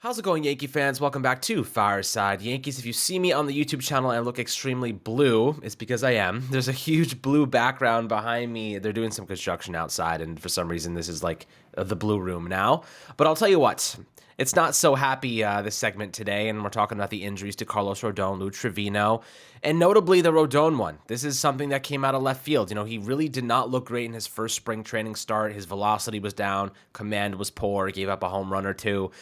How's it going, Yankee fans? Welcome back to Fireside Yankees. If you see me on the YouTube channel and I look extremely blue, it's because I am. There's a huge blue background behind me. They're doing some construction outside, and for some reason, this is like the blue room now. But I'll tell you what, it's not so happy this segment today, and we're talking about the injuries to Carlos Rodon, Lou Trevino, and notably the Rodon one. This is something that came out of left field. You know, he really did not look great in his first spring training start. His velocity was down, command was poor, gave up a home run or two.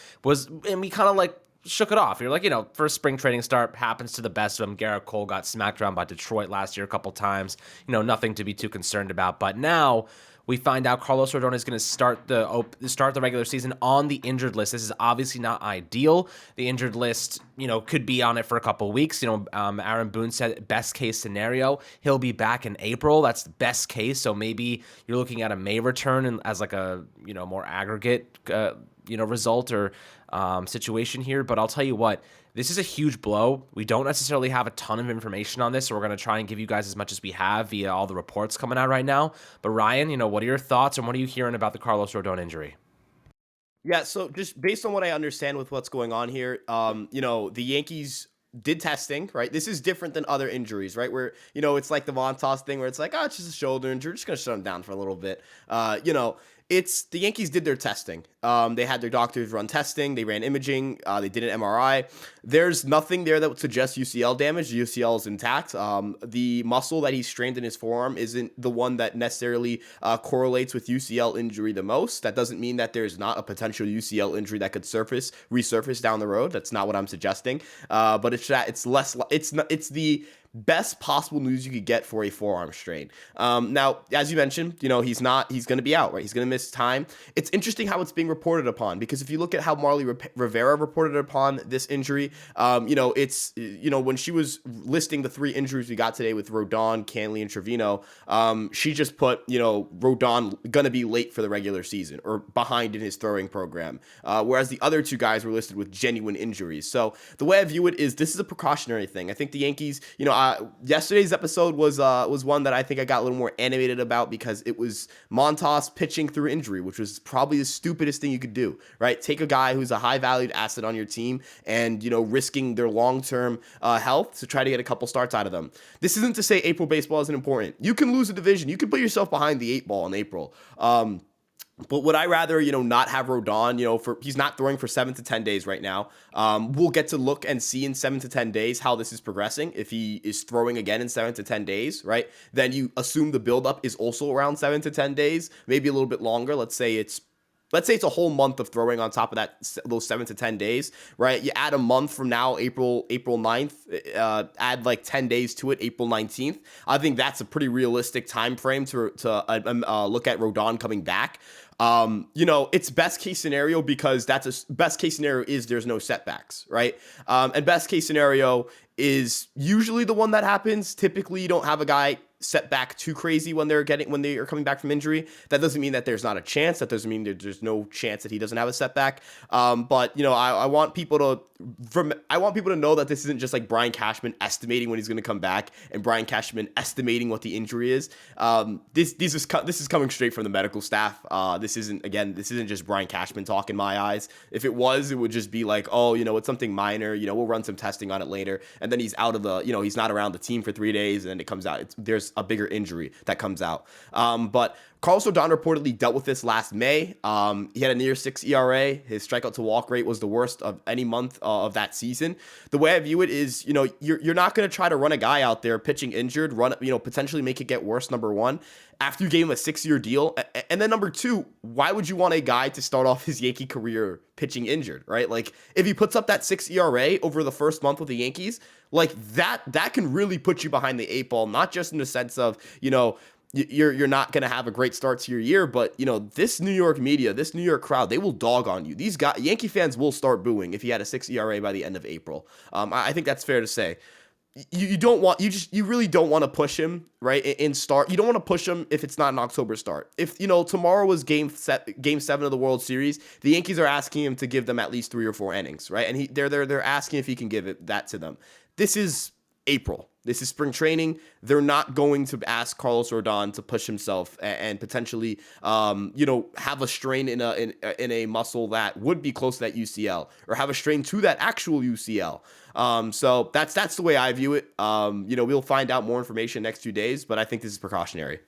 And we kind of like shook it off. You're like, first spring training start happens to the best of them. Garrett Cole got smacked around by Detroit last year a couple times. Nothing to be too concerned about. But now we find out Carlos Rodon is going to start the regular season on the injured list. This is obviously not ideal. The injured list, could be on it for a couple weeks. Aaron Boone said best case scenario, he'll be back in April. That's the best case. So maybe you're looking at a May return and as like a, more aggregate, result or situation here. But I'll tell you what, this is a huge blow. We don't necessarily have a ton of information on this, so we're going to try and give you guys as much as we have via all the reports coming out right now. But Ryan, what are your thoughts and what are you hearing about the Carlos Rodon injury? Yeah, so just based on what I understand with what's going on here, the Yankees did testing, right? This is different than other injuries, right? Where, it's like the Montas thing where it's like, it's just a shoulder injury. We're just going to shut him down for a little bit. It's the Yankees did their testing. They had their doctors run testing. They ran imaging. They did an MRI. There's nothing there that would suggest UCL damage. The UCL is intact. The muscle that he strained in his forearm isn't the one that necessarily correlates with UCL injury the most. That doesn't mean that there's not a potential UCL injury that could resurface down the road. That's not what I'm suggesting. But it's the best possible news you could get for a forearm strain. Now, as you mentioned, he's going to be out, right? He's going to miss time. It's interesting how it's being reported upon, because if you look at how Marley Rivera reported upon this injury, when she was listing the three injuries we got today with Rodon, Canley, and Trevino, she just put, Rodon going to be late for the regular season or behind in his throwing program. Whereas the other two guys were listed with genuine injuries. So the way I view it is this is a precautionary thing. I think the Yankees, yesterday's episode was one that I think I got a little more animated about because it was Montas pitching through injury, which was probably the stupidest thing you could do, right? Take a guy who's a high valued asset on your team and, risking their long-term health to try to get a couple starts out of them. This isn't to say April baseball isn't important. You can lose a division. You can put yourself behind the 8 ball in April. But would I rather, not have Rodon, he's not throwing for 7 to 10 days right now. We'll get to look and see in 7 to 10 days how this is progressing. If he is throwing again in 7 to 10 days, right, then you assume the buildup is also around 7 to 10 days, maybe a little bit longer. Let's say it's a whole month of throwing on top of those 7 to 10 days, right? You add a month from now, April 9th, add like 10 days to it, April 19th. I think that's a pretty realistic time frame to look at Rodon coming back. It's best case scenario because best case scenario is there's no setbacks, right? And best case scenario is usually the one that happens. Typically, you don't have a guy set back too crazy when they are coming back from injury. That doesn't mean that there's not a chance. That doesn't mean that there's no chance that he doesn't have a setback. But I want people to know that this isn't just like Brian Cashman estimating when he's going to come back and Brian Cashman estimating what the injury is. This is coming straight from the medical staff. This isn't just Brian Cashman talk in my eyes. If it was, it would just be like, it's something minor. We'll run some testing on it later, and then he's out of he's not around the team for 3 days, and then it comes out. There's a bigger injury that comes out. But Carlos Rodon reportedly dealt with this last May. He had a near 6 ERA. His strikeout to walk rate was the worst of any month of that season. The way I view it is, you're not going to try to run a guy out there pitching injured, potentially make it get worse, number one, after you gave him a 6-year deal. And then number two, why would you want a guy to start off his Yankee career pitching injured, right? Like, if he puts up that 6 ERA over the first month with the Yankees, like that can really put you behind the 8 ball, not just in the sense of, you're not going to have a great start to your year, but this New York media, this New York crowd, they will dog on you. These guys, Yankee fans will start booing if he had a 6 ERA by the end of April. I think that's fair to say. You really don't want to push him, right? In start, you don't want to push him if it's not an October start. If tomorrow was game 7 of the World Series, the Yankees are asking him to give them at least 3 or 4 innings, right? And they're asking if he can give that to them. This is April. This is spring training. They're not going to ask Carlos Rodon to push himself and potentially, have a strain in a muscle that would be close to that UCL, or have a strain to that actual UCL. So that's the way I view it. We'll find out more information next 2 days, but I think this is precautionary.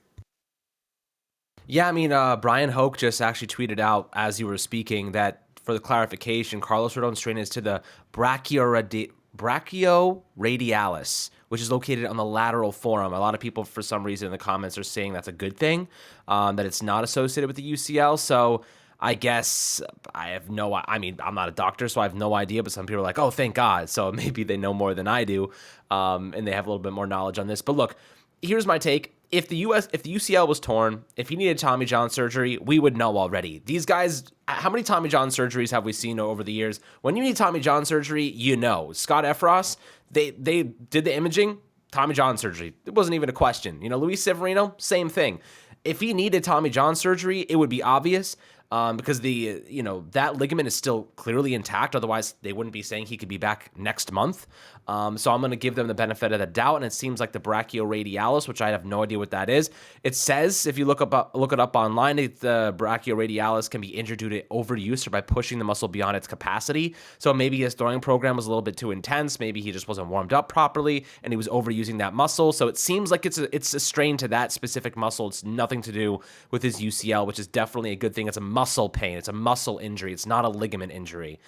Yeah, I mean, Brian Hoke just actually tweeted out as you were speaking that, for the clarification, Carlos Rodon's strain is to the Brachioradialis, which is located on the lateral forearm. A lot of people, for some reason, in the comments are saying that's a good thing, that it's not associated with the UCL. So I guess I'm not a doctor, so I have no idea, but some people are like, oh, thank God. So maybe they know more than I do, and they have a little bit more knowledge on this. But look, here's my take. If the UCL was torn, if he needed Tommy John surgery, we would know already. These guys, how many Tommy John surgeries have we seen over the years? When you need Tommy John surgery, you know. Scott Efros, they did the imaging, Tommy John surgery. It wasn't even a question. Luis Severino, same thing. If he needed Tommy John surgery, it would be obvious. Because that ligament is still clearly intact. Otherwise, they wouldn't be saying he could be back next month. So I'm going to give them the benefit of the doubt, and it seems like the brachioradialis, which I have no idea what that is. It says, if you look it up online, the brachioradialis can be injured due to overuse or by pushing the muscle beyond its capacity. So maybe his throwing program was a little bit too intense. Maybe he just wasn't warmed up properly, and he was overusing that muscle. So it seems like it's a strain to that specific muscle. It's nothing to do with his UCL, which is definitely a good thing. It's a muscle pain. It's a muscle injury. It's not a ligament injury,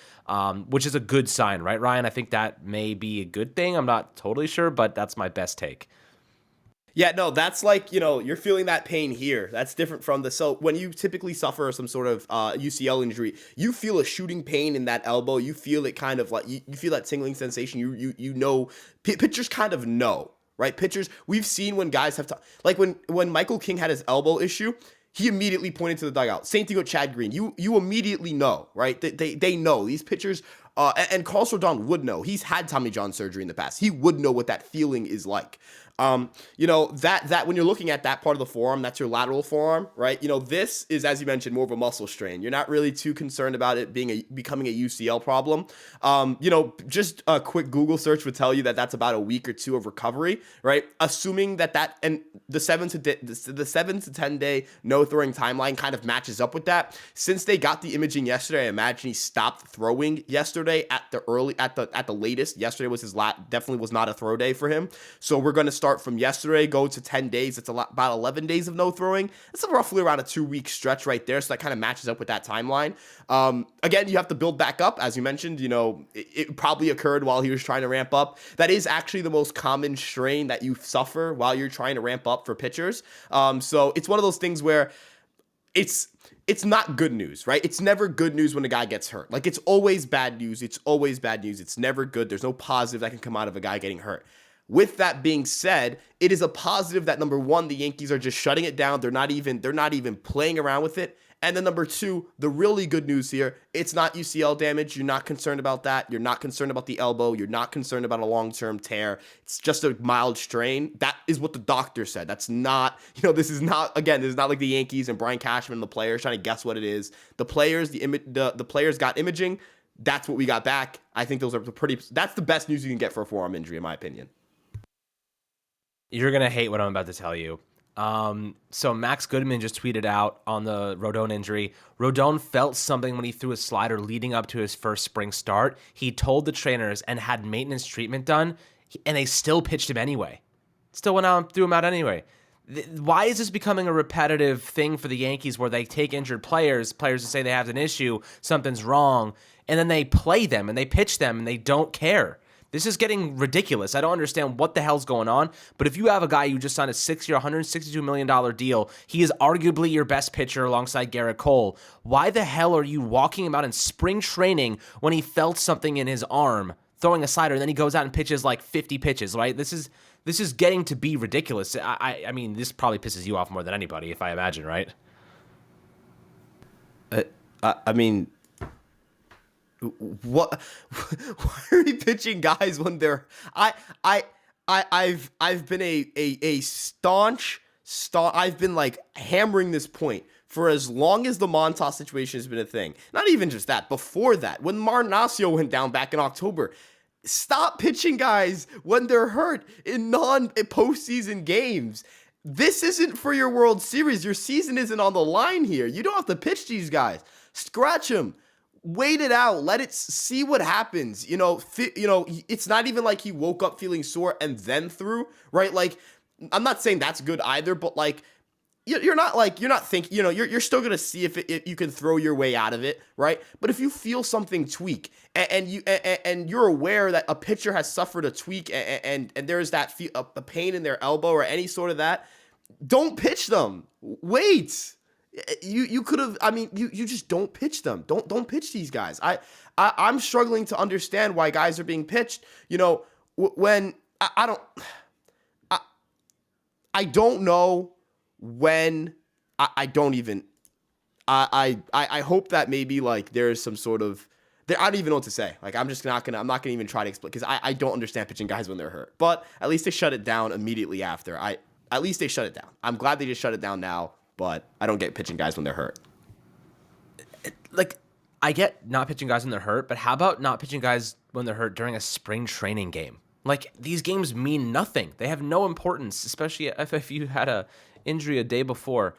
which is a good sign, right, Ryan? I think that may be a good thing. I'm not totally sure, but that's my best take. Yeah, no, that's like, you're feeling that pain here. That's different from so when you typically suffer some sort of UCL injury, you feel a shooting pain in that elbow. You feel it kind of like, you feel that tingling sensation. Pitchers kind of know, right? Pitchers, we've seen when guys have like when Michael King had his elbow issue, he immediately pointed to the dugout. Same thing with Chad Green. You immediately know, right? They know. These pitchers, and Carlos Rodon would know. He's had Tommy John surgery in the past. He would know what that feeling is like. That when you're looking at that part of the forearm, that's your lateral forearm, right? This is, as you mentioned, more of a muscle strain. You're not really too concerned about it becoming a UCL problem. Just a quick Google search would tell you that that's about a week or two of recovery, right? Assuming that and the 7 to 10 day no throwing timeline kind of matches up with that. Since they got the imaging yesterday, I imagine he stopped throwing yesterday at the latest. Yesterday was definitely was not a throw day for him. So we're going to start from yesterday, go to 10 days. It's about 11 days of no throwing. It's roughly around a 2-week stretch right there. So that kind of matches up with that timeline. Again, you have to build back up. As you mentioned, it probably occurred while he was trying to ramp up. That is actually the most common strain that you suffer while you're trying to ramp up for pitchers. So it's one of those things where it's not good news, right? It's never good news when a guy gets hurt. Like, it's always bad news. It's always bad news. It's never good. There's no positive that can come out of a guy getting hurt. With that being said, it is a positive that, number one, the Yankees are just shutting it down. They're not even playing around with it. And then number two, the really good news here, it's not UCL damage. You're not concerned about that. You're not concerned about the elbow. You're not concerned about a long-term tear. It's just a mild strain. That is what the doctor said. That's not, this is not like the Yankees and Brian Cashman and the players trying to guess what it is. The players got imaging. That's what we got back. I think that's the best news you can get for a forearm injury, in my opinion. You're going to hate what I'm about to tell you. So Max Goodman just tweeted out on the Rodon injury. Rodon felt something when he threw a slider leading up to his first spring start. He told the trainers and had maintenance treatment done, and they still pitched him anyway. Still went out and threw him out anyway. Why is this becoming a repetitive thing for the Yankees where they take injured players who say they have an issue, something's wrong, and then they play them and they pitch them and they don't care? This is getting ridiculous. I don't understand what the hell's going on, but if you have a guy who just signed a 6-year, $162 million deal, he is arguably your best pitcher alongside Garrett Cole. Why the hell are you walking him out in spring training when he felt something in his arm, throwing a slider, and then he goes out and pitches like 50 pitches, right? This is getting to be ridiculous. I mean, this probably pisses you off more than anybody, if I imagine, right? I mean, what? Why are we pitching guys when they're? I've been a staunch. I've been like hammering this point for as long as the Montas situation has been a thing. Not even just that. Before that, when Martin Asio went down back in October, stop pitching guys when they're hurt in non-postseason games. This isn't for your World Series. Your season isn't on the line here. You don't have to pitch these guys. Scratch them. Wait it out. Let it see what happens. It's not even like he woke up feeling sore and then threw, right? Like, I'm not saying that's good either, but like, you're not thinking, you're still going to see if you can throw your way out of it, right? But if you feel something tweak and you're aware that a pitcher has suffered a tweak and there's that a pain in their elbow or any sort of that, don't pitch them. Wait. You could have, you just don't pitch them. Don't pitch these guys. I'm struggling to understand why guys are being pitched, when I don't know when I don't even I hope that maybe like there's some sort of I don't even know what to say. Like I'm not gonna even try to explain because I don't understand pitching guys when they're hurt. But at least they shut it down immediately after. At least they shut it down. I'm glad they just shut it down now, but I don't get pitching guys when they're hurt. Like I get not pitching guys when they're hurt, but how about not pitching guys when they're hurt during a spring training game? Like these games mean nothing. They have no importance, especially if you had a injury a day before.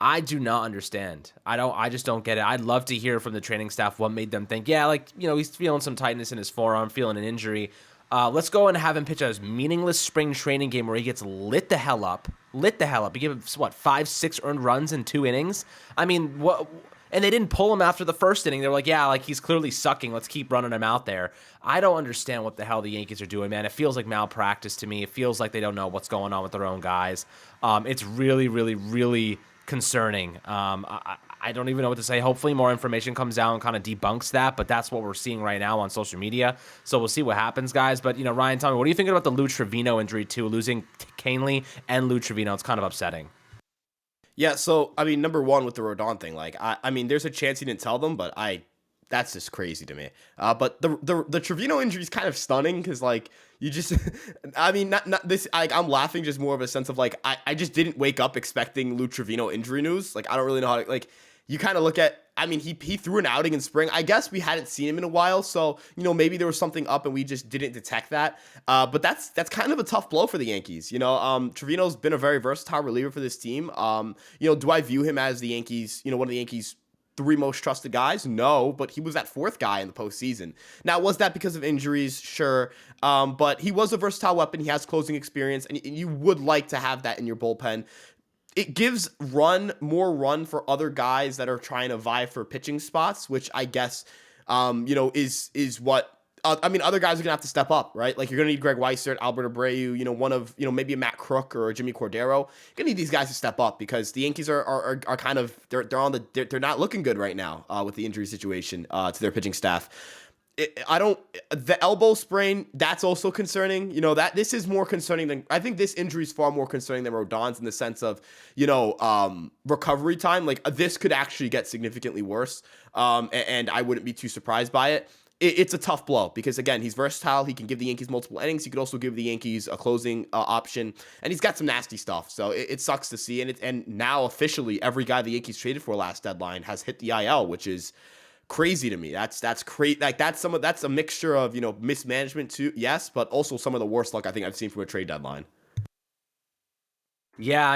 I do not understand. I just don't get it. I'd love to hear from the training staff what made them think, yeah, like, he's feeling some tightness in his forearm, feeling an injury. Let's go and have him pitch a meaningless spring training game where he gets lit the hell up. You give him, 5-6 earned runs in 2 innings? I mean, what? And they didn't pull him after the first inning. They're like, yeah, like he's clearly sucking. Let's keep running him out there. I don't understand what the hell the Yankees are doing, man. It feels like malpractice to me. It feels like they don't know what's going on with their own guys. It's really, really, really concerning. I don't even know what to say. Hopefully more information comes out and kind of debunks that, but that's what we're seeing right now on social media. So we'll see what happens, guys. But, Ryan, tell me, what are you thinking about the Lou Trevino injury too? Losing Canely and Lou Trevino, it's kind of upsetting. Yeah, so, number one with the Rodon thing, like, there's a chance he didn't tell them, but that's just crazy to me. But the Trevino injury is kind of stunning because, like, you just, not this, I'm laughing just more of a sense of, like, I just didn't wake up expecting Lou Trevino injury news. Like, I don't really know how to, like, you kind of look at, he threw an outing in spring. I guess we hadn't seen him in a while, so, maybe there was something up and we just didn't detect that. But that's kind of a tough blow for the Yankees. Trevino's been a very versatile reliever for this team. Do I view him as the Yankees, one of the Yankees' 3 most trusted guys? No, but he was that 4th guy in the postseason. Now, was that because of injuries? Sure. But he was a versatile weapon. He has closing experience, and you would like to have that in your bullpen. It gives more run for other guys that are trying to vie for pitching spots, which I guess, is what, other guys are going to have to step up, right? Like, you're going to need Greg Weissert, Albert Abreu, one of, maybe a Matt Crook or a Jimmy Cordero. You're going to need these guys to step up because the Yankees are kind of, they're not looking good right now with the injury situation to their pitching staff. The elbow sprain, that's also concerning. This is more concerning than, I think this injury is far more concerning than Rodon's in the sense of, recovery time. Like, this could actually get significantly worse. And I wouldn't be too surprised by it. It's a tough blow because, again, he's versatile. He can give the Yankees multiple innings. He could also give the Yankees a closing option, and he's got some nasty stuff. So it sucks to see. And now officially every guy the Yankees traded for last deadline has hit the IL, which is crazy to me. That's crazy. Like that's a mixture of, mismanagement too. Yes. But also some of the worst luck I think I've seen from a trade deadline. Yeah,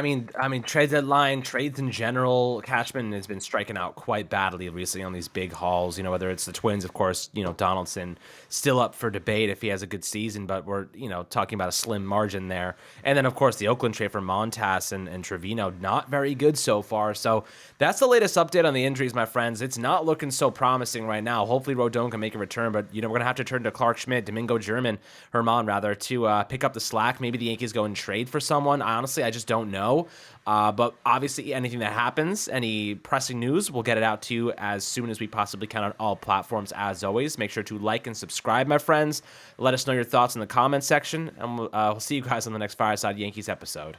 trade deadline, trades in general, Cashman has been striking out quite badly recently on these big hauls, whether it's the Twins, of course, Donaldson still up for debate if he has a good season, but we're, talking about a slim margin there. And then, of course, the Oakland trade for Montas and Trevino, not very good so far. So that's the latest update on the injuries, my friends. It's not looking so promising right now. Hopefully Rodon can make a return, but, we're going to have to turn to Clark Schmidt, Herman, to pick up the slack. Maybe the Yankees go and trade for someone. I just don't know. But obviously anything that happens, any pressing news, we'll get it out to you as soon as we possibly can on all platforms. As always, make sure to like and subscribe, my friends. Let us know your thoughts in the comments section, and we'll see you guys on the next Fireside Yankees episode.